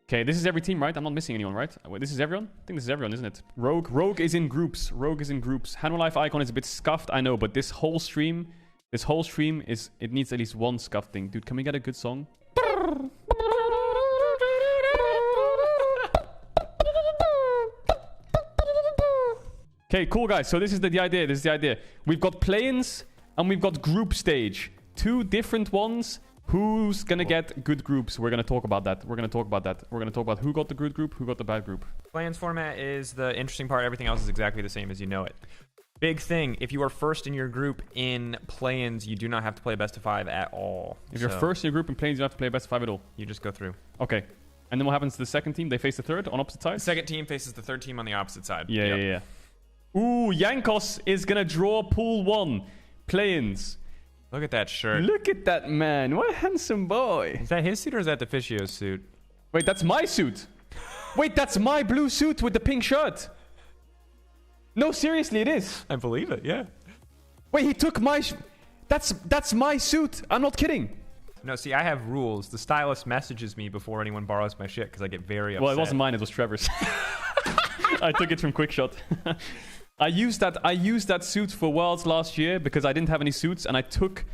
Okay, this is every team, right? I'm not missing anyone, right? Wait, this is everyone? I think this is everyone, isn't it? Rogue is in groups. Rogue is in groups. Hanwha icon is a bit scuffed, I know, but this whole stream is, it needs at least one scuffed thing. Dude, can we get a good song? Okay, cool, guys. So this is the idea. This is the idea. We've got Playins and we've got group stage. 2 different ones. Who's gonna get good groups? We're gonna talk about that. We're gonna talk about who got the good group, who got the bad group. Playins format is the interesting part. Everything else is exactly the same as you know it. Big thing, if you are first in your group in Playins, you do not have to play best of 5 at all. If you're first in your group in Playins, you don't have to play best of 5 at all. You just go through. Okay. And then what happens to the second team? They face the third on opposite sides? The second team faces the third team on the opposite side. Yeah. Ooh, Jankos is gonna draw pool 1. Playins. Look at that shirt. Look at that man. What a handsome boy. Is that his suit or is that the Fischio's suit? Wait, that's my suit. Wait, that's my blue suit with the pink shirt. No, seriously, it is. I believe it, yeah. Wait, he took my... That's my suit. I'm not kidding. No, see, I have rules. The stylist messages me before anyone borrows my shit because I get very upset. Well, it wasn't mine. It was Trevor's. I took it from Quickshot. I used that suit for Worlds last year because I didn't have any suits, and I took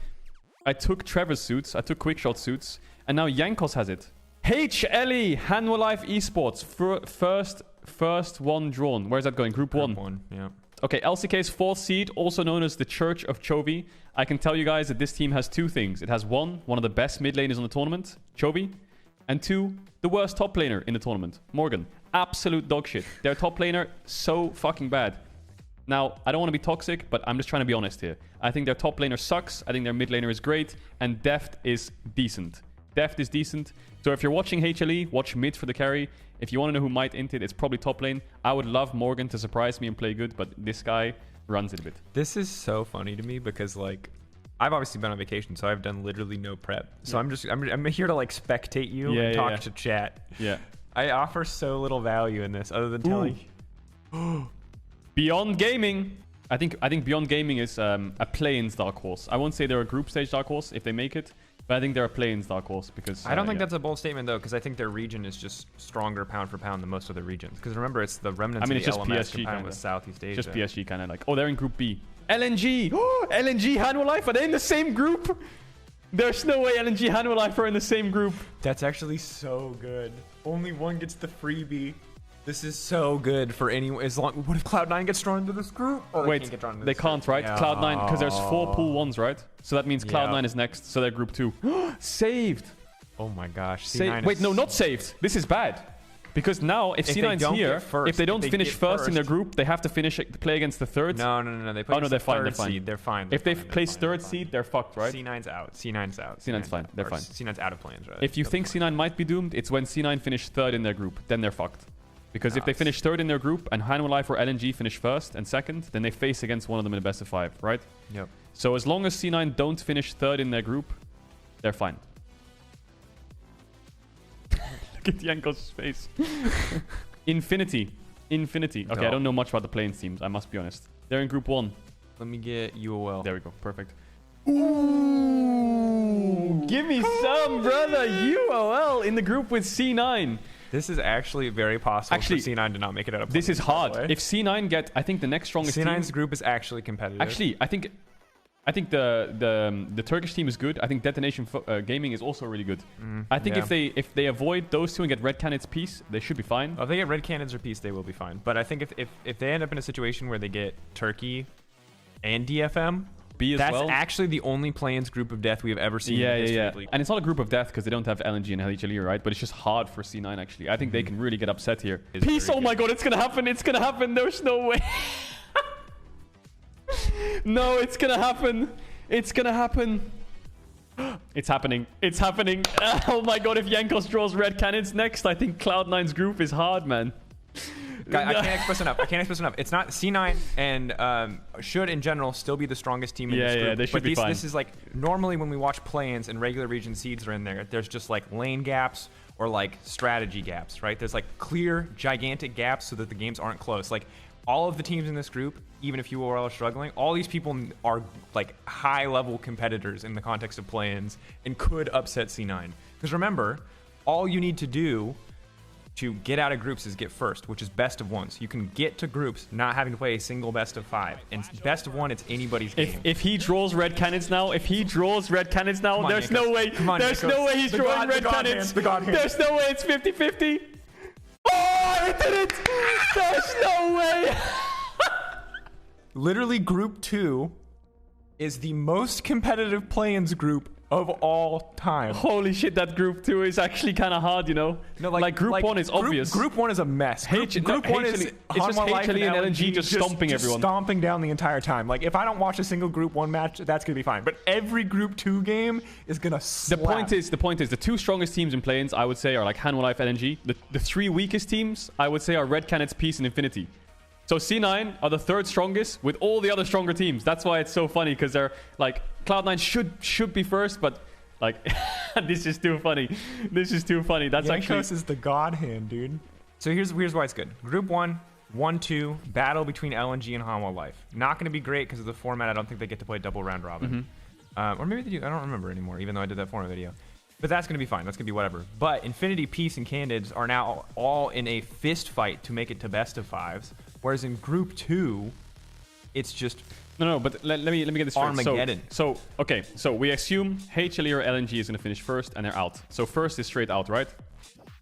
Trevor's suits, I took Quickshot suits, and now Jankos has it. HLE Hanwha Life Esports first one drawn. Where's that going? Group 1. Group 1, yeah. Okay, LCK's 4th seed, also known as the Church of Chovy. I can tell you guys that this team has 2 things. It has one of the best mid laners on the tournament, Chovy, and 2, the worst top laner in the tournament, Morgan. Absolute dog shit. Their top laner, so fucking bad. Now, I don't want to be toxic, but I'm just trying to be honest here. I think their top laner sucks. I think their mid laner is great. And Deft is decent. Deft is decent. So if you're watching HLE, watch mid for the carry. If you want to know who might int it, it's probably top lane. I would love Morgan to surprise me and play good, but this guy runs it a bit. This is so funny to me because, like, I've obviously been on vacation, so I've done literally no prep. So yeah. I'm here to, like, spectate you and talk to chat. Yeah. I offer so little value in this other than telling... Beyond Gaming. I think Beyond Gaming is a Playins dark horse. I won't say they're a group stage dark horse if they make it, but I think they're a Playins dark horse because... I don't think that's a bold statement, though, because I think their region is just stronger pound for pound than most other regions. Because remember, it's the remnants of the LMS combined with Southeast Asia. Just PSG kind of like... Oh, they're in Group B. LNG! LNG Hanwha Life, are they in the same group? There's no way LNG Hanwha Life are in the same group. That's actually so good. Only one gets the freebie. This is so good for anyone. What if Cloud9 gets drawn into this group? Oh, wait, they can't, right? Yeah. Cloud9, because there's 4 pool 1s, right? So that means Cloud9 is next. So they're Group 2. Saved. Oh my gosh. Wait, no, not saved. This is bad. Because now, if C9's here, if they don't finish first in their group, they have to play against the third. No. They play they're fine. They're fine. If they place third seed, they're fucked, right? C9's out. C9's fine. They're fine. C9's out of Playins, right? If you think C9 might be doomed, it's when C9 finish third in their group. Then they're fucked. Because if they finish third in their group and Hanwha Life or LNG finish first and second, then they face against one of them in a best of 5, right? Yep. So as long as C9 don't finish third in their group, they're fine. Look at Jankos' face. Infinity. Okay, no. I don't know much about the Playins teams, I must be honest. They're in Group 1. Let me get UOL. There we go. Perfect. Ooh! Give me some, brother! UOL in the group with C9. This is actually very possible for C9 to not make it out of Playins. This is hard. If C9 get... I think the next strongest C9's group is actually competitive. Actually, I think the Turkish team is good. I think Detonation Gaming is also really good. I think if they avoid those two and get Red Canids Peace, they should be fine. If they get Red Canids or Peace, they will be fine. But I think if they end up in a situation where they get Turkey and DFM... That's actually the only Playins group of death we have ever seen. Yeah. And it's not a group of death because they don't have LNG and HLE, right? But it's just hard for C9, actually. I think they can really get upset here. Peace, oh my god, it's going to happen. It's going to happen. There's no way. No, it's going to happen. It's going to happen. It's happening. It's happening. Oh my god, if Jankos draws Red Canids next, I think Cloud9's group is hard, man. I can't express enough. It's not C9 and should in general still be the strongest team in this group. They should be fine. This is like normally when we watch Playins and regular region seeds are in there, there's just like lane gaps or like strategy gaps, right? There's like clear gigantic gaps so that the games aren't close. Like all of the teams in this group, even if UOL are struggling, all these people are like high level competitors in the context of Playins and could upset C9. Because remember, all you need to do to get out of groups is get first, which is best of one. So you can get to groups not having to play a single best of 5. And best of 1, it's anybody's game. If he draws red cannons now, there's no way. There's no way he's drawing red cannons. There's no way it's 50-50. Oh, he did it! There's no way. Literally, Group 2 is the most competitive play-ins group of all time. Holy shit, that group 2 is actually kind of hard, you know? No, like group 1 is obvious. Group 1 is a mess. Group 1 is it's just HLE and LNG just stomping everyone. Stomping down the entire time. Like, if I don't watch a single Group 1 match, that's going to be fine. But every Group 2 game is going to slap. The point is, the 2 strongest teams in play-ins, I would say, are like Hanwha Life, LNG. The 3 weakest teams, I would say, are Red Canids, Peace, and Infinity. So C9 are the 3rd strongest with all the other stronger teams. That's why it's so funny, because they're like, Cloud9 should be first, but like, this is too funny. This is too funny. That's Yankos is the god hand, dude. So here's why it's good. Group 1, 1-2, battle between LNG and Hanwha Life. Not going to be great because of the format. I don't think they get to play double round robin. Or maybe they do. I don't remember anymore, even though I did that format video. But that's going to be fine. That's going to be whatever. But Infinity, Peace, and Candids are now all in a fist fight to make it to best of 5s. Whereas in Group 2, it's just... No, but let me get this straight. Armageddon. So we assume HLE or LNG is going to finish first, and they're out. So first is straight out, right?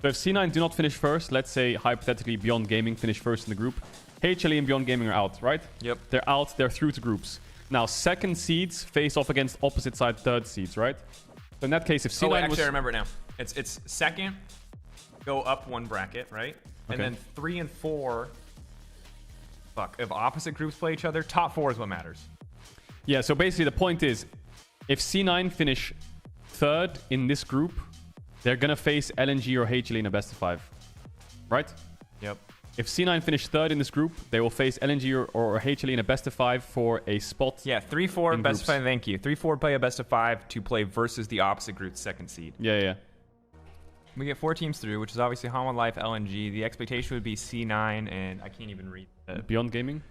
So if C9 do not finish first, let's say hypothetically Beyond Gaming finish first in the group, HLE and Beyond Gaming are out, right? Yep. They're out. They're through to groups. Now, second seeds face off against opposite side third seeds, right? So in that case, if C9 actually, I remember it now. It's second, go up 1 bracket, right? And then 3 and 4... if opposite groups play each other, top 4 is what matters. Yeah, so basically the point is, if C9 finish 3rd in this group, they're going to face LNG or HLE in a best of 5. Right? Yep. If C9 finish 3rd in this group, they will face LNG or HLE in a best of 5 for a spot. Yeah, 3-4 best of 5, thank you. 3-4 play a best of 5 to play versus the opposite group's 2nd seed. Yeah. We get 4 teams through, which is obviously Hanwha Life, LNG. The expectation would be C9, and I can't even read that. Beyond Gaming?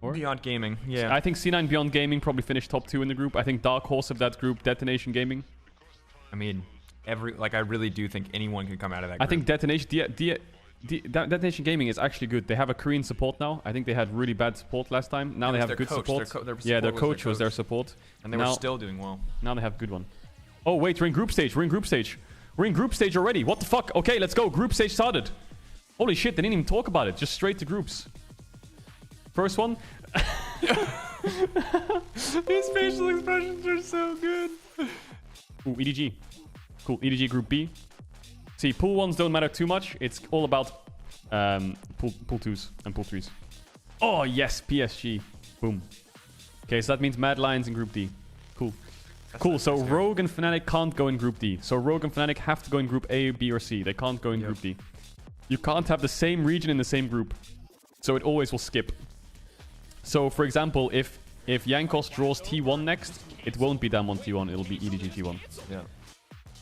Or? Beyond Gaming, yeah. I think C9 Beyond Gaming probably finished top 2 in the group. I think Dark Horse of that group, Detonation Gaming. I mean, I really do think anyone can come out of that group. I think Detonation Gaming is actually good. They have a Korean support now. I think they had really bad support last time. Now they have good support. Their coach was their support. And they were still doing well. Now they have good one. Oh, wait, we're in group stage. We're in group stage already. What the fuck? Okay, let's go. Group stage started. Holy shit, they didn't even talk about it. Just straight to groups. First one. His facial expressions are so good. Ooh, EDG. Cool. EDG Group B. See, pool 1s don't matter too much. It's all about pool 2s and pool 3s. Oh, yes. PSG. Boom. Okay, so that means Mad Lions in Group D. Cool. Cool, so Rogue and Fnatic can't go in Group D. So Rogue and Fnatic have to go in Group A, B, or C. They can't go in Group D. You can't have the same region in the same group. So it always will skip. So, for example, if Yankos draws T1 next, it won't be Damwon T1. It'll be EDG T1. Yeah.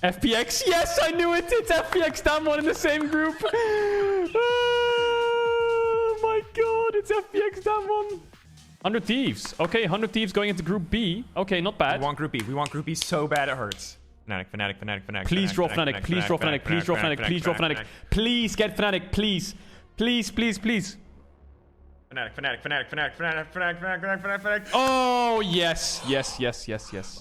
FPX, yes, I knew it. It's FPX Damwon in the same group. Oh my god, it's FPX Damwon. 100 Thieves. Okay, 100 Thieves going into Group B. Okay, not bad. We want Group B. We want Group B so bad it hurts. Fnatic. Please draw Fnatic. Please draw Fnatic. Please draw Fnatic. Please draw Fnatic. Please get Fnatic. Please. Please. Fnatic. Oh, yes.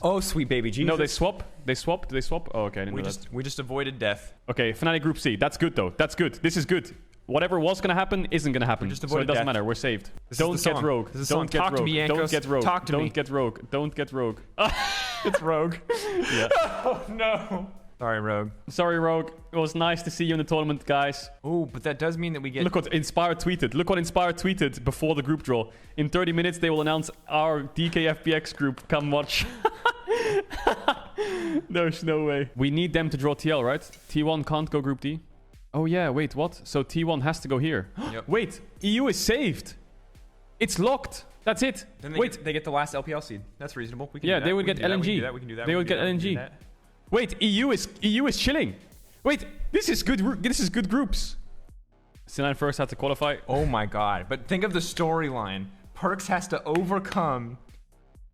Oh, sweet baby Jesus. No, they swap. They swap. Oh, okay, I didn't know that. We just avoided death. Okay, Fnatic Group C. That's good, though. That's good. This is good. Whatever was going to happen isn't going to happen. So it doesn't matter. We're saved. Don't get rogue. Don't get rogue. Don't get rogue. Don't get rogue. Don't get rogue. It's Rogue. Yeah. Oh, no. Sorry, Rogue. Sorry, Rogue. It was nice to see you in the tournament, guys. Oh, but that does mean that we get... Look what Inspire tweeted. Look what Inspire tweeted before the group draw. In 30 minutes, they will announce our DKFPX group. Come watch. There's no way. We need them to draw TL, right? T1 can't go Group D. Oh, yeah. Wait, what? So T1 has to go here. Yep. Wait. EU is saved. It's locked. That's it. Then they get the last LPL seed. That's reasonable. We can they would get LNG. We can do that. They would get LNG. Wait, EU is chilling. Wait, this is good. This is good groups. C9 first had to qualify. Oh my god! But think of the storyline. Perks has to overcome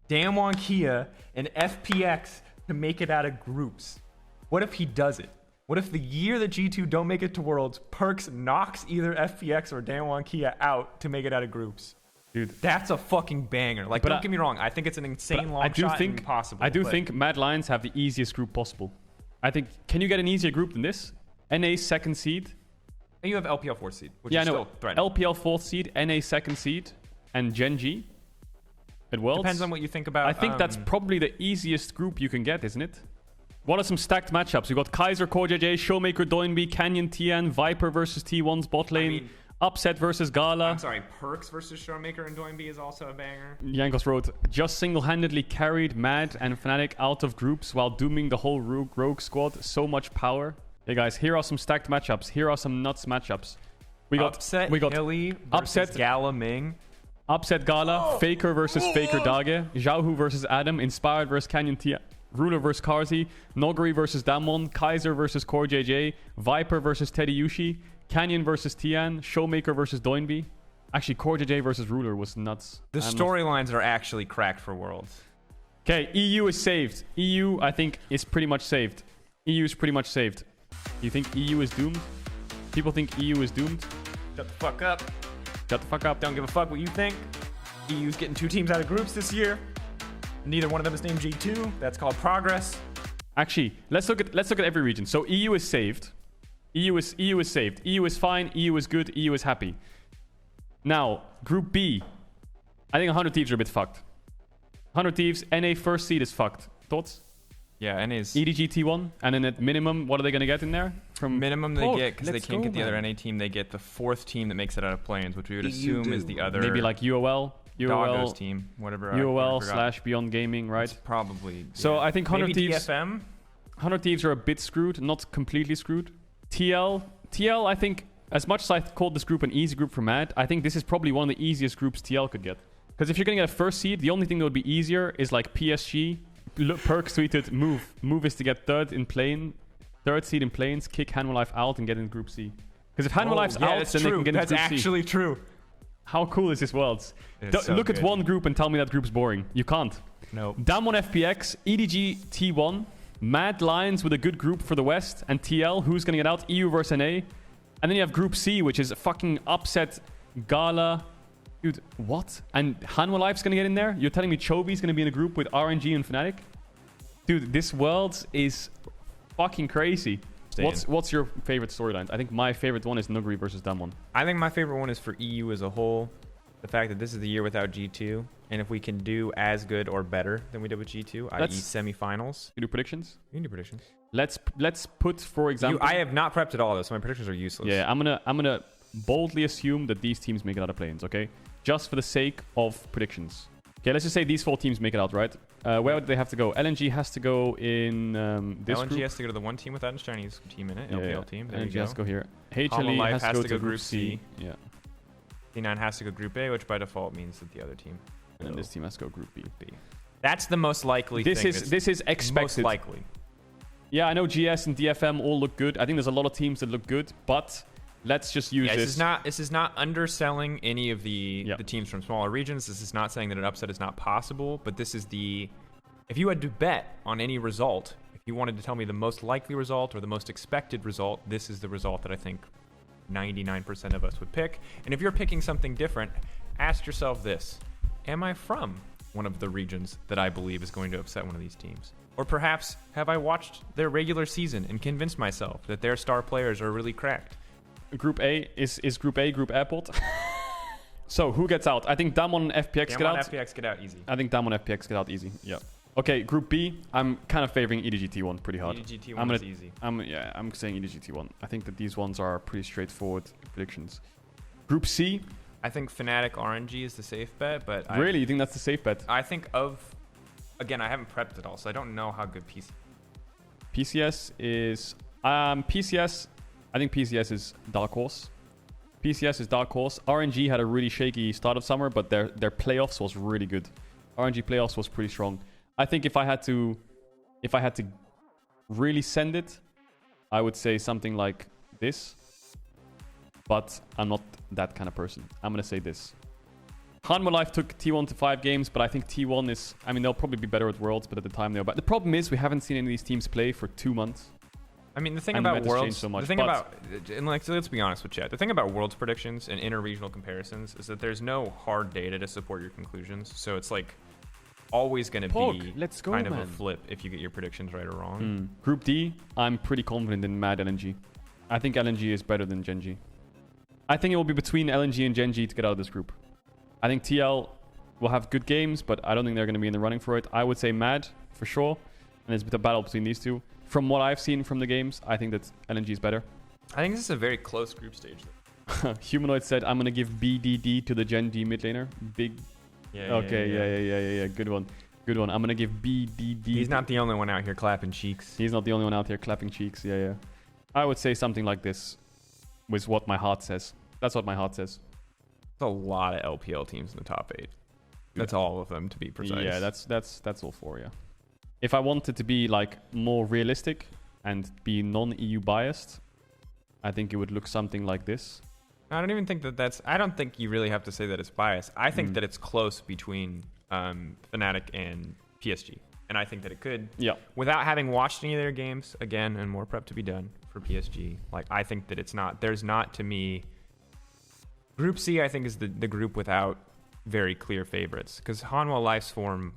Damwon Kia and FPX to make it out of groups. What if he does it? What if the year that G2 don't make it to Worlds, Perks knocks either FPX or Daewon Kia out to make it out of groups? Dude, that's a fucking banger. Like, don't get me wrong. I think it's an insane long shot and impossible. I do think Mad Lions have the easiest group possible. I think, can you get an easier group than this? NA second seed. And you have LPL 4th seed, which yeah, is I know. still threatening. LPL 4th seed, NA second seed, and Gen G at Worlds. Depends on what you think about. I think that's probably the easiest group you can get, isn't it? What are some stacked matchups? We got Kaiser, Core JJ, Showmaker, Doinby, Canyon, Tian, Viper versus T1's bot lane, Upset versus Gala. I'm sorry, Perks versus Showmaker and Doinby is also a banger. Yankos wrote, just single-handedly carried Mad and Fnatic out of groups while dooming the whole Rogue squad. So much power. Hey guys, here are some stacked matchups. Here are some nuts matchups. We got Hilly versus Upset Gala Ming. Upset Gala, Faker versus Faker Dage, Xiaohu versus Adam, Inspired versus Canyon Tia, Ruler versus Karzi, Noguri versus Damwon, Kaiser versus Core JJ, Viper versus Teddy Yushi, Canyon versus Tian, Showmaker versus Doinby. Actually, Core JJ versus Ruler was nuts. The storylines are actually cracked for Worlds. Okay, EU is saved. EU, I think, is pretty much saved. EU is pretty much saved. You think EU is doomed? People think EU is doomed? Shut the fuck up. Shut the fuck up. Don't give a fuck what you think. EU's getting 2 teams out of groups this year. Neither one of them is named G2. That's called progress. Actually, let's look at every region. So EU is saved. EU is saved. EU is fine. EU is good. EU is happy. Now, Group B. I think 100 Thieves are a bit fucked. 100 Thieves, NA first seed is fucked. Thoughts? Yeah, NA's EDG T1, and then at minimum, what are they going to get in there? From minimum they get, because they can't get the other NA team, they get the 4th team that makes it out of Playins, which we would assume is the other. Maybe like UOL. Doggo's team, whatever. UOL / Beyond Gaming, right? It's probably. So yeah. I think 100 Maybe Thieves. DFM? 100 Thieves are a bit screwed, not completely screwed. TL, I think, as much as I called this group an easy group for Mad, I think this is probably one of the easiest groups TL could get. Because if you're going to get a first seed, the only thing that would be easier is like PSG. Perks tweeted, move is to get third seed in Playins, kick Hanwha Life out and get in Group C. Because if Hanwha Life's out, then they can get in Group C. That's actually true. How cool is this Worlds? So look at one group and tell me that group's boring. You can't. No. Damwon FPX, EDG T1, Mad Lions with a good group for the West, and TL, who's going to get out? EU versus NA. And then you have Group C, which is a fucking Upset, Gala. Dude, what? And Hanwha Life's going to get in there? You're telling me Chovy's going to be in a group with RNG and Fnatic? Dude, this Worlds is fucking crazy. What's your favorite storylines? I think my favorite one is Nuguri versus Damwon. I think my favorite one is for EU as a whole. The fact that this is the year without G2. And if we can do as good or better than we did with G2, i.e. semifinals. You do predictions? You can do predictions. Let's put, for example... I have not prepped at all, though, so my predictions are useless. Yeah, I'm gonna boldly assume that these teams make it out of Playins, okay? Just for the sake of predictions. Okay, let's just say these 4 teams make it out, right? Where would they have to go? LNG has to go in this LNG group. has to go to the one team without a Chinese team in it. LPL team. There LNG you has to go here. HLE Hololive has to go to Group C. Yeah. C9 has to go Group A, which by default means that the other team. And then this team has to go Group B. That's the most likely thing. This is expected. Most likely. Yeah, I know GS and DFM all look good. I think there's a lot of teams that look good, but let's just use this. This is not underselling any of the teams from smaller regions. This is not saying that an upset is not possible, but this is the... If you had to bet on any result, if you wanted to tell me the most likely result or the most expected result, this is the result that I think 99% of us would pick. And if you're picking something different, ask yourself this. Am I from one of the regions that I believe is going to upset one of these teams? Or perhaps have I watched their regular season and convinced myself that their star players are really cracked? Group A is Group A, Group Airport. So who gets out? I think Damwon and FPX get out. FPX get out easy. I think Damwon and FPX get out easy. Yeah. Okay, Group B. I'm kind of favoring EDG T1 pretty hard. EDG T1 is easy. I'm saying EDG T1. I think that these ones are pretty straightforward predictions. Group C. I think Fnatic RNG is the safe bet, but really, you think that's the safe bet? I think again, I haven't prepped it all, so I don't know how good PCS is PCS. I think PCS is dark horse. PCS is dark horse. RNG had a really shaky start of summer, but their playoffs was really good. RNG playoffs was pretty strong. I think if I had to really send it, I would say something like this. But I'm not that kind of person. I'm going to say this. Hanwha Life took T1 to 5 games, but I think T1 is... I mean, they'll probably be better at Worlds, but at the time they were bad. The problem is we haven't seen any of these teams play for 2 months. I mean, the thing And about the meta's changed Worlds, so much, the thing but- about, and like, so let's be honest with chat. The thing about Worlds predictions and inter-regional comparisons is that there's no hard data to support your conclusions. So it's like always going to be let's go, kind of man. a flip if you get your predictions right or wrong. Group D, I'm pretty confident in Mad LNG. I think LNG is better than Gen.G. I think it will be between LNG and Gen.G to get out of this group. I think TL will have good games, but I don't think they're going to be in the running for it. I would say Mad for sure, and it's a battle between these two. From what I've seen from the games, I think that LNG is better. I think this is a very close group stage. Humanoid said, I'm going to give BDD to the Gen.G mid laner. Big. Yeah. Yeah. Good one. Good one. I'm going to give BDD. He's not the only one out here clapping cheeks. He's not the only one out here clapping cheeks. Yeah. I would say something like this with what my heart says. That's what my heart says. There's a lot of LPL teams in the top 8. That's all of them, to be precise. Yeah, that's all four, yeah. If I wanted to be like more realistic and be non-EU biased, I think it would look something like this. I don't even think that's... I don't think you really have to say that it's biased. I think that it's close between Fnatic and PSG. And I think that it could... Yeah. Without having watched any of their games, again, and more prep to be done for PSG, like, I think that it's not... There's not, to me... Group C, I think, is the group without very clear favorites. Because Hanwha Life's form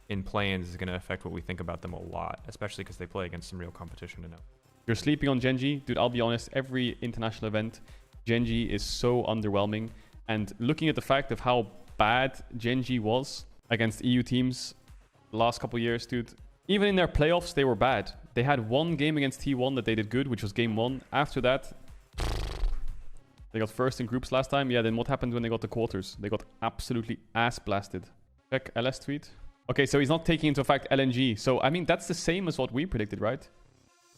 in Playins is going to affect what we think about them a lot, especially because they play against some real competition to know. You're sleeping on Gen.G? Dude, I'll be honest, every international event, Gen.G is so underwhelming. And looking at the fact of how bad Gen.G was against EU teams the last couple of years, dude, even in their playoffs, they were bad. They had one game against T1 that they did good, which was game 1. After that, they got first in groups last time. Yeah, then what happened when they got the quarters? They got absolutely ass blasted. Check LS tweet. Okay, so he's not taking into effect LNG. So, I mean, that's the same as what we predicted, right?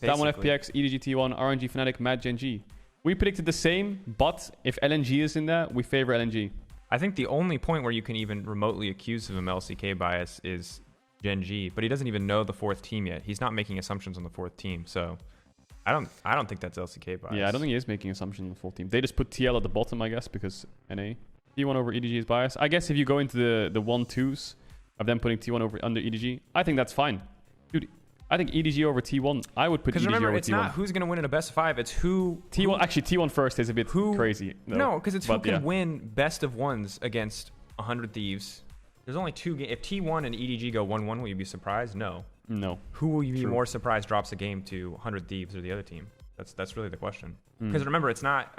Damwon FPX, EDG T1, RNG Fnatic, Mad Gen.G. We predicted the same, but if LNG is in there, we favor LNG. I think the only point where you can even remotely accuse of him LCK bias is Gen.G, but he doesn't even know the 4th team yet. He's not making assumptions on the 4th team, so I don't think that's LCK bias. Yeah, I don't think he is making assumptions on the 4th team. They just put TL at the bottom, I guess, because NA. T1 over EDG is biased. I guess if you go into the 1-2s of them putting T1 over under EDG, I think that's fine. Dude, I think EDG over T1, I would put EDG remember, over T1. Because remember, it's not who's going to win in a best of 5, it's who... T1, actually, T1 first is a bit crazy. No, because it's who can win best of 1s against 100 Thieves. There's only 2 games. If T1 and EDG go 1-1, will you be surprised? No. No. Who will you be more surprised drops a game to 100 Thieves or the other team? That's really the question. Because remember, it's not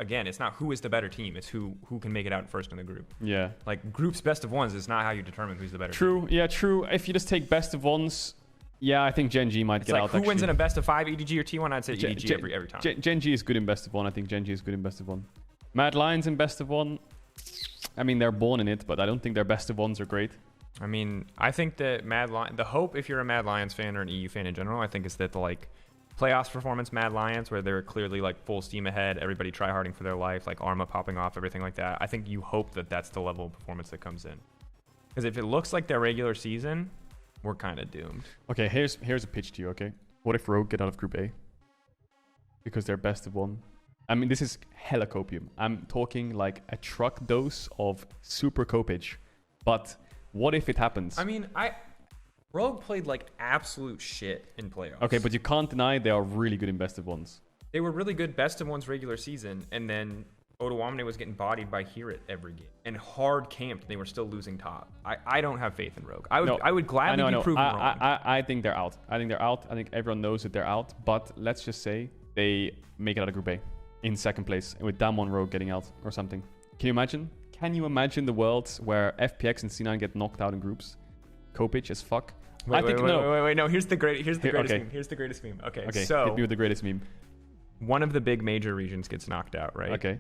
who is the better team. It's who can make it out first in the group. Yeah. Like, groups best of 1s is not how you determine who's the better team. True. Yeah, true. If you just take best of 1s, yeah, I think Gen.G might get out. Who wins in a best of 5, EDG or T1? I'd say EDG every time. Gen.G is good in best of 1. I think Gen.G is good in best of 1. Mad Lions in best of 1. I mean, they're born in it, but I don't think their best of 1s are great. I mean, I think that the hope, if you're a Mad Lions fan or an EU fan in general, I think is that the playoffs performance Mad Lions, where they're clearly full steam ahead, everybody try-harding for their life, Arma popping off, everything like that. I think you hope that that's the level of performance that comes in. Because if it looks like their regular season, we're kind of doomed. Okay, here's a pitch to you, okay? What if Rogue get out of Group A? Because they're best of 1. I mean, this is hella Copium. I'm talking like a truck dose of super copage. But what if it happens? I mean, Rogue played absolute shit in playoffs. Okay, but you can't deny they are really good in best of 1s. They were really good best of 1s regular season, and then Odoamne was getting bodied by Herit every game. And hard camped, they were still losing top. I don't have faith in Rogue. I would gladly be proven wrong. I think they're out. I think everyone knows that they're out. But let's just say they make it out of Group A in 2nd place with Damwon Rogue getting out or something. Can you imagine? Can you imagine the world where FPX and C9 get knocked out in groups? Copage as fuck. Wait, no. Here's the greatest meme. Here's the greatest meme. Okay, so hit me with the greatest meme. One of the big major regions gets knocked out, right? Okay.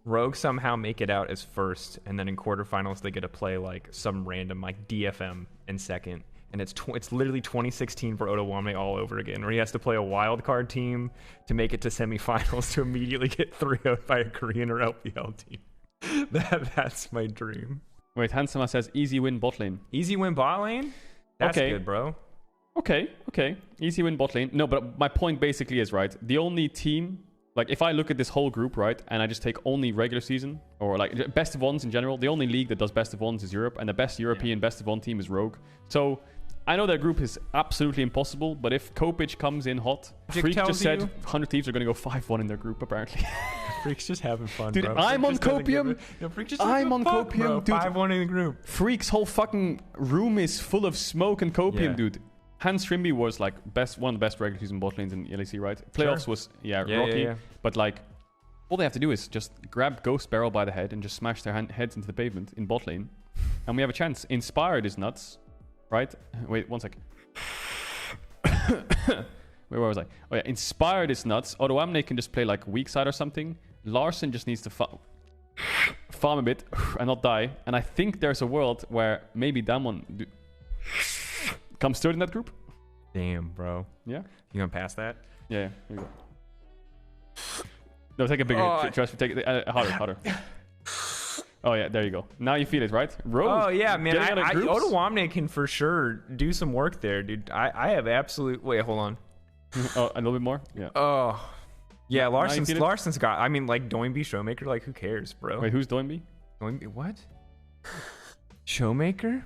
Rogue somehow make it out as first, and then in quarterfinals they get to play some random DFM in 2nd, and it's literally 2016 for Odoamne all over again, where he has to play a wild card team to make it to semifinals to immediately get 3-0'd by a Korean or LPL team. That's my dream. Wait, Hansama says easy win bot lane. Easy win bot lane? That's good, bro. Okay. Easy win bot lane. No, but my point basically is, right, the only team, if I look at this whole group, right, and I just take only regular season, or best of 1s in general, the only league that does best of 1s is Europe, and the best European best of 1 team is Rogue. So I know their group is absolutely impossible, but if Copium comes in hot, Freak just said 100 Thieves are going to go 5-1 in their group, apparently. Freak's just having fun, dude, bro. I'm on Copium. I'm on Copium, dude. 5-1 in the group. Freak's whole fucking room is full of smoke and Copium, dude. Hans Trimby was like one of the best regular season bot lanes in LEC, right? Playoffs was rocky, but like all they have to do is just grab Ghost Barrel by the head and just smash their heads into the pavement in bot lane, and we have a chance. Inspired is nuts, right? Wait, one sec. Where was I? Oh yeah, Inspired is nuts. Odoamne can just play like weak side or something. Larson just needs to farm a bit and not die. And I think there's a world where maybe Damwon comes third in that group. Damn, bro. Yeah. You gonna pass that? Yeah. Here you go. No, take a bigger. Trust me, take it harder. Oh yeah, there you go. Now you feel it, right? Rose. Oh yeah, man. Odoamne can for sure do some work there, dude. I have absolute. Wait, hold on. Oh, a little bit more. Yeah. Oh. Yeah, Larson's got. I mean, like Doinby, Showmaker. Like, who cares, bro? Wait, who's Doinby? Doinby, what? Showmaker?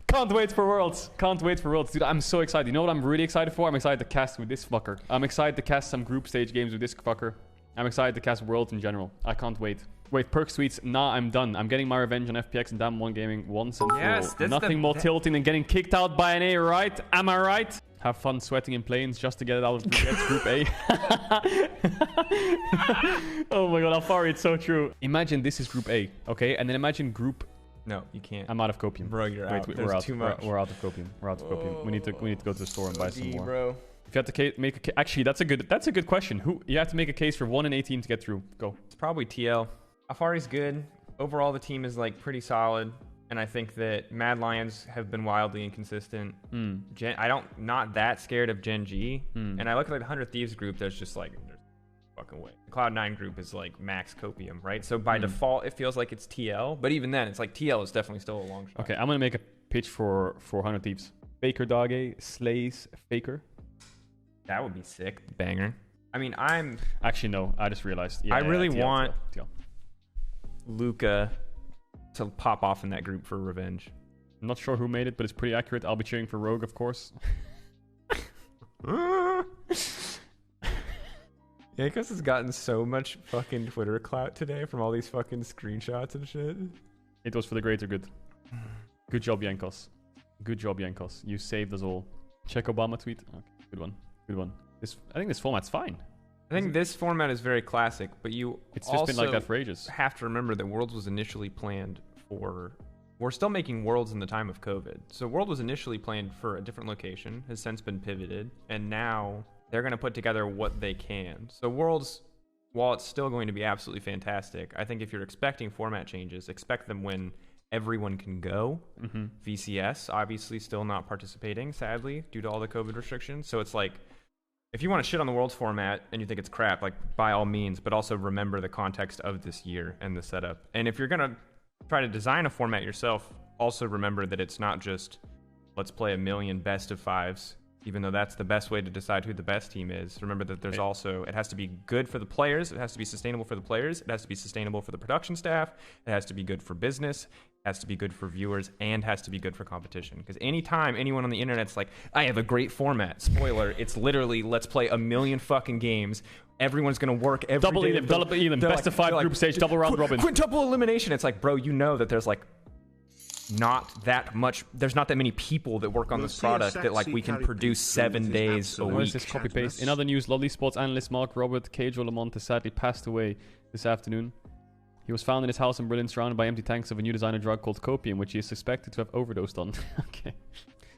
Can't wait for Worlds. Can't wait for Worlds. Dude, I'm so excited. You know what I'm really excited for? I'm excited to cast with this fucker. I'm excited to cast some group stage games with this fucker. I'm excited to cast Worlds in general. I can't wait. Wait, Perk tweets, nah, I'm done. I'm getting my revenge on FPX and Damn1 Gaming once and for all. Nothing more tilting than getting kicked out by an A, right? Am I right? Have fun sweating in Playins just to get it out of Group A. Oh my god, Alfari, it's so true. Imagine this is Group A, okay? And then imagine Group... No, you can't. I'm out of Copium. Bro, you're out. We're out. Too much. We're out of Copium. We're out of Copium. We need to go to the store and buy some more. Bro. If you have to make a actually, that's a good question. Who you have to make a case for 1 in 18 to get through? Go. It's probably TL. Alfari's good. Overall, the team is like pretty solid, and I think that Mad Lions have been wildly inconsistent. Not that scared of Gen G, and I look at like the 100 Thieves group. There's just like there's no fucking way. The Cloud9 group is like max Copium, right? So by default, it feels like it's TL, but even then, it's like TL is definitely still a long shot. Okay, I'm gonna make a pitch for 100 Thieves. Faker Doggy slays Faker. That would be sick. Banger. I mean, I'm... Actually, no. I just realized. Yeah, I really want TL. Luca to pop off in that group for revenge. I'm not sure who made it, but it's pretty accurate. I'll be cheering for Rogue, of course. Yankos has gotten so much fucking Twitter clout today from all these fucking screenshots and shit. It was for the greater good. Good job, Yankos. Good job, Yankos. You saved us all. Check Obama tweet. Okay, good one. Good one. I think this format's fine. I think this format is very classic, but it's just been like that for ages. Have to remember that Worlds was initially planned for... We're still making Worlds in the time of COVID. So World was initially planned for a different location, has since been pivoted, and now they're going to put together what they can. So Worlds, while it's still going to be absolutely fantastic, I think if you're expecting format changes, expect them when everyone can go. VCS, obviously still not participating, sadly, due to all the COVID restrictions. So it's like... If you want to shit on the Worlds format and you think it's crap, like by all means, but also remember the context of this year and the setup. And if you're going to try to design a format yourself, also remember that it's not just let's play a million best of fives, even though that's the best way to decide who the best team is. Remember that there's also, it has to be good for the players. It has to be sustainable for the players. It has to be sustainable for the production staff. It has to be good for business. Has to be good for viewers, and has to be good for competition. Because anytime anyone on the internet's like, I have a great format, spoiler, it's literally let's play a million fucking games. Everyone's gonna work every day. Double elim, best of 5 group stage, double round robin. Quintuple elimination. It's like, bro, you know that there's like there's not that many people that work on this product that like we can produce 7 days a week. This copy paste. In other news, Lolly Sports analyst Marc Robert Caedrel Drakos sadly passed away this afternoon. He was found in his house in Berlin surrounded by empty tanks of a new designer drug called Copium, which he is suspected to have overdosed on. Okay.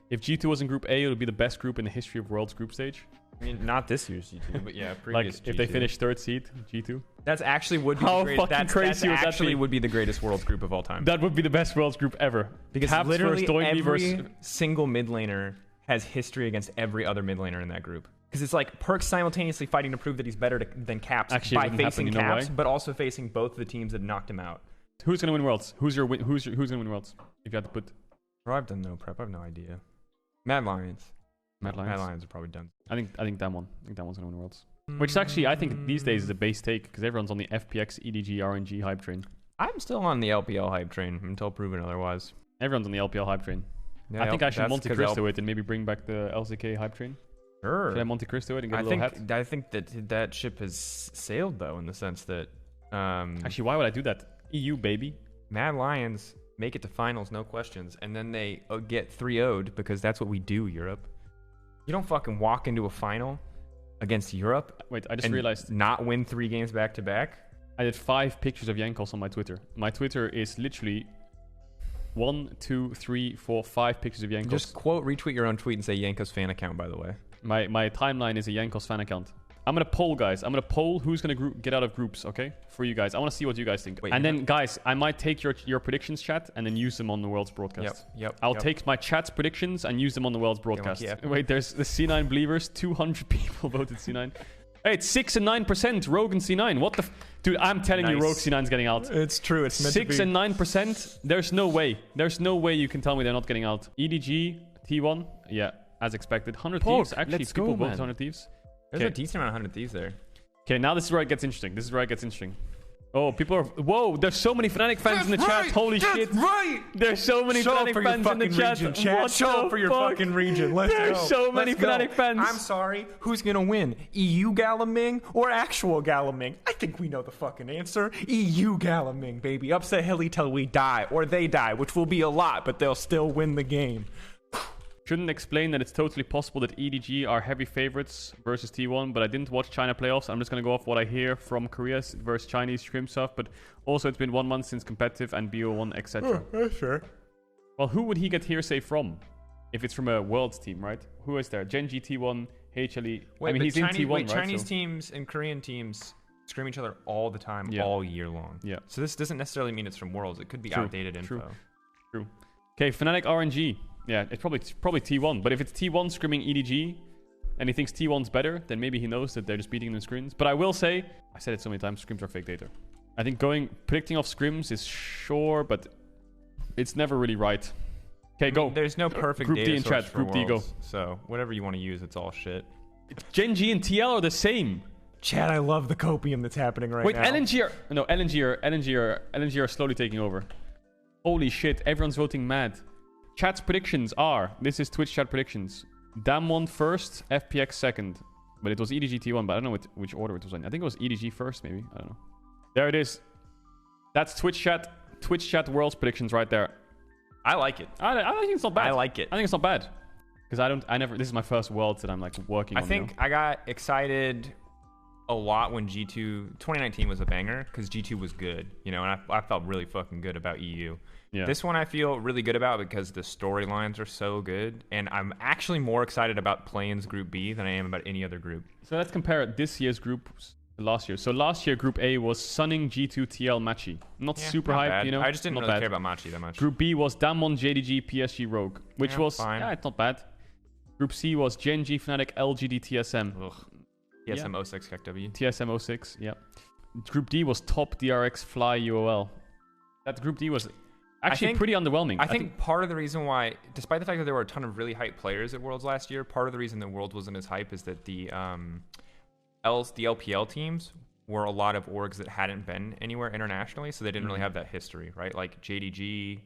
If G2 was in Group A, it would be the best group in the history of World's group stage. I mean, not this year's G2, but yeah, previous like, G2. if they finish 3rd seed, G2. That's actually would be How the greatest. fucking crazy would that be? Would be the greatest Worlds group of all time. That would be the best Worlds group ever. Because Caps literally every versus... single mid laner has history against every other mid laner in that group. Because it's like Perk's simultaneously fighting to prove that he's better than Caps by facing Caps, but also facing both the teams that knocked him out. Who's gonna win Worlds? Who's gonna win Worlds? If you had to put... Bro, I've done no prep. I have no idea. Mad Lions. Mad Lions are probably done. I think Damwon. I think Damwon's gonna win Worlds. Which is actually, I think these days is a base take because everyone's on the FPX, EDG, RNG hype train. I'm still on the LPL hype train until proven otherwise. Everyone's on the LPL hype train. Yeah, I think I should that's Monte 'cause Cristo it and maybe bring back the LCK hype train. Sure. Should I Monte Cristo it and get a little hat? I think that ship has sailed though, in the sense that Actually, why would I do that? EU, baby. Mad Lions make it to finals, no questions, and then they get 3-0'd because that's what we do, Europe. You don't fucking walk into a final against Europe. Wait, I just and realized not win 3 games back to back. I did 5 pictures of Jankos on my Twitter. My Twitter is literally 1, 2, 3, 4, 5 pictures of Jankos. Just retweet your own tweet and say Yanko's fan account, by the way. My timeline is a Jankos fan account. I'm gonna poll, guys. I'm gonna poll who's gonna get out of groups, okay? For you guys. I want to see what you guys think. Wait, and then, guys, I might take your predictions chat and then use them on the World's broadcast. I'll take my chat's predictions and use them on the World's broadcast. Wait, there's the C9 believers. 200 people voted C9. Hey, it's 6 and 9%. Rogue and C9. What the... Dude, I'm telling you, Rogue C9's getting out. It's true. It's meant to be. 6 and 9%. There's no way. There's no way you can tell me they're not getting out. EDG, T1. Yeah, as expected. 100 Thieves. Actually, people voted 100 Thieves. There's a decent amount of 100 Thieves there. Okay, now this is where it gets interesting. Oh, people are... Whoa, there's so many Fnatic fans in the chat. Holy shit. Right! There's so many Fnatic fans in the chat. What Show up for your fucking region. Let's go. There's so many Fnatic fans. I'm sorry. Who's going to win? EU Galaming or actual Galaming? I think we know the fucking answer. EU Galaming, baby. Upset Hilly till we die. Or they die, which will be a lot, but they'll still win the game. Shouldn't explain that it's totally possible that EDG are heavy favorites versus T1, but I didn't watch China playoffs. I'm just going to go off what I hear from Korea versus Chinese stream stuff, but also it's been 1 month since competitive and BO1, etc. Sure. Well, who would he get hearsay from? If it's from a Worlds team, right? Who is there? Genji, T1, HLE. Wait, I mean, he's Chinese, in T1, right? Chinese teams and Korean teams scream each other all the time, all year long. Yeah. So this doesn't necessarily mean it's from Worlds. It could be outdated info. True. Okay, Fnatic RNG. Yeah, it's probably T1. But if it's T1 screaming EDG and he thinks T1's better, then maybe he knows that they're just beating the scrims. But I will say, I said it so many times, scrims are fake data. I think predicting off scrims is sure, but it's never really right. Okay, go. There's no perfect Group data D in source chat. for Group D, go. Worlds, so whatever you want to use, it's all shit. Genji and TL are the same. Chad, I love the copium that's happening right now. Wait, LNG are slowly taking over. Holy shit, everyone's voting mad. Chat's predictions are... This is Twitch chat predictions. Damwon first, FPX second. But it was EDG T1, but I don't know which order it was in. I think it was EDG first, maybe. I don't know. There it is. That's Twitch chat Worlds predictions right there. I like it. I think it's not bad. I like it. I think it's not bad. Because this is my first Worlds that I'm like working on. I think I got excited a lot when G2... 2019 was a banger because G2 was good, and I felt really fucking good about EU. Yeah. This one I feel really good about because the storylines are so good, and I'm actually more excited about Playins Group B than I am about any other group. So let's compare this year's group to last year. So last year, Group A was Sunning, G2, TL, Machi. Not super hype, bad. I just didn't really care about Machi that much. Group B was Damwon, JDG, PSG, Rogue, which was fine. Yeah, it's not bad. Group C was Genji, Fnatic, LGD, TSM. Ugh. TSM 06 KW. TSM 06, yeah. Group D was Top, DRX, Fly, UOL. That Group D was actually pretty underwhelming. I think part of the reason why, despite the fact that there were a ton of really hype players at Worlds last year, part of the reason that Worlds wasn't as hype is that the LPL teams were a lot of orgs that hadn't been anywhere internationally, so they didn't really have that history, right? Like JDG,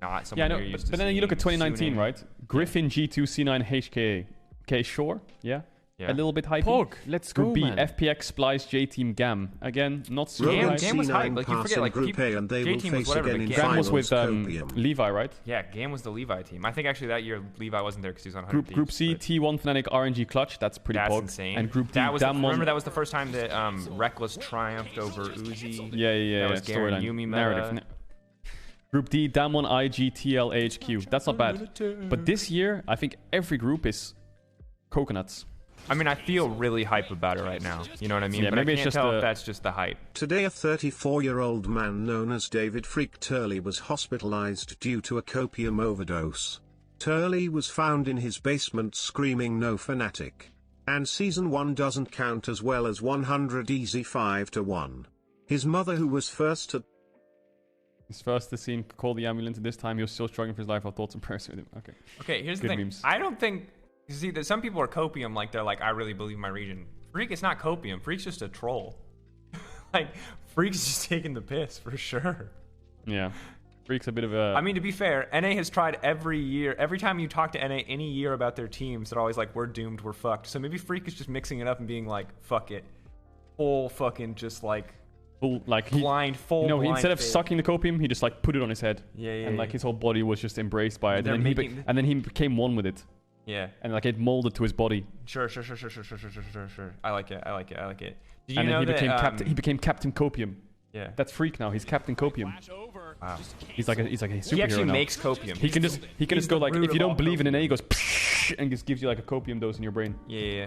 not someone you're used to but then you look at 2019, Suning. right? Griffin, G2, C9, HKA. Okay, sure, yeah. A little bit hypey. Pog, let's go, Group B, man. FPX, Splice, J-Team, GAM. Again, not super Rogue hype. Game was hype. Like, you forget, like, Group A and they will J-Team was face whatever, again but in GAM was finals, with Copium. Levi, right? Yeah, Game was the Levi team. I think actually that year Levi wasn't there because he was on 100 Group C, but T1, Fnatic, RNG, Clutch. That's pretty that's Pog. insane. And Group D, remember that was the first time that Reckless triumphed over Uzi. Yeah. That was Garen storyline. Yumi Narrative. meta. Group D, Damwon, IG, TL, HQ. That's not bad. But this year, I think every group is coconuts. I mean, I feel really hype about it right now. You know what I mean? Yeah, but maybe I it's can't just tell the- if that's just the hype. Today a 34-year-old man known as David Freak Turley was hospitalized due to a copium overdose. Turley was found in his basement screaming "No Fnatic." And Season 1 doesn't count as well as 100 easy 5-1. His mother, who was first to His first the scene called the ambulance. This time he was still struggling for his life. Our thoughts and prayers with him. Okay. Okay, here's Good the thing. memes. I don't think... You see, that some people are copium, like, they're like, I really believe my region. Freak is not copium. Freak's just a troll. Like, Freak's just taking the piss, for sure. Yeah. Freak's a bit of a... I mean, to be fair, NA has tried every year. Every time you talk to NA any year about their teams, they're always like, we're doomed, we're fucked. So maybe Freak is just mixing it up and being like, fuck it. Full fucking just like... full, like blind, full You know, blind instead of faith. sucking the copium, he just like put it on his head. Yeah, and like his whole body was just embraced by it. They're And then, making- and then he became one with it. Yeah. And like it molded to his body. Sure. I like it. Did you And know then he that, became captain. He became Captain Copium. Yeah. That's Freak now. He's Captain Copium. Wow. He's like a superhero He actually now. makes copium. He can just he's go the like, root if you of all don't believe in an copium. A, he goes and just gives you like a copium dose in your brain. Yeah.